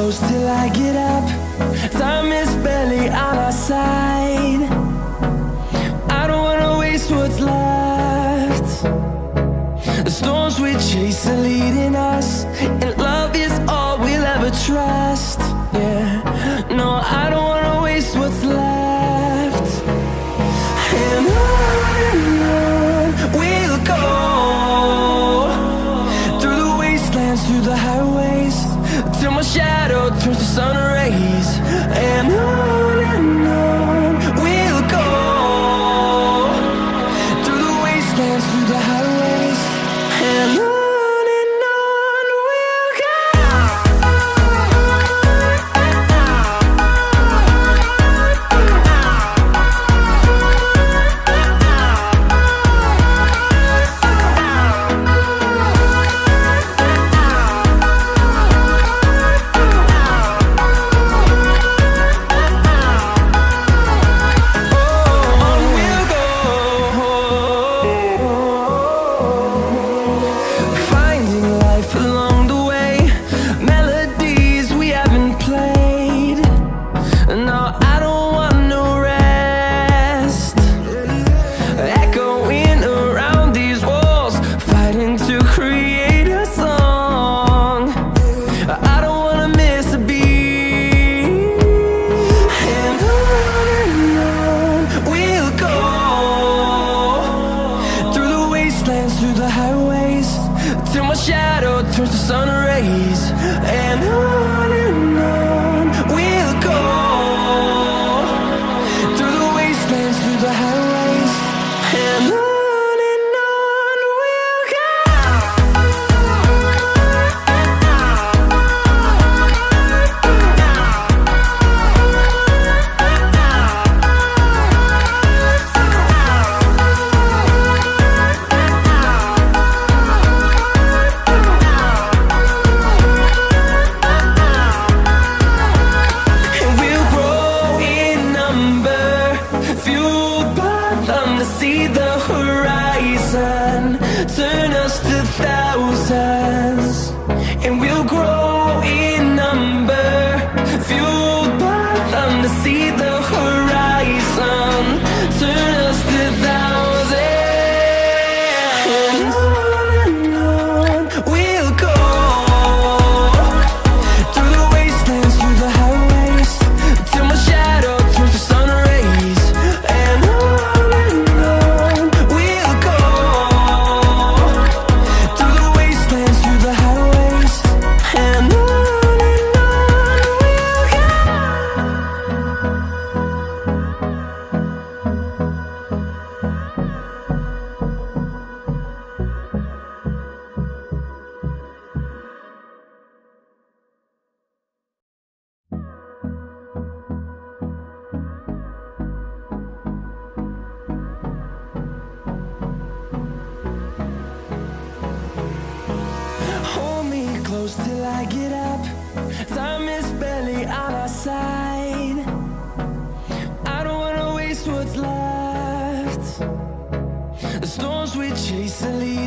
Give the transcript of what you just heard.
close till I get up. Time is barely on our side. I don't wanna waste what's left. The storms we chase are leading us, and love is all we'll ever trust. Yeah, no, I don't wanna waste what's left. And on we'll go, through the wastelands, through the highways, till my shadow turns to sun rays. And on we'll go, through the wastelands, through the highways, and on. Through the highways, till my shadow turns to sun rays. And on we'll go, through the wastelands, through the highways, and on. See the horizon turn us to thousands, and we'll grow in number, fueled by them to see the horizon turn us to thousands. And on we'll go, through the wastelands, through the highways, till my shadow turns to sun rays. And till I get up, time is barely on our side. I don't wanna waste what's left. The storms we chase are leading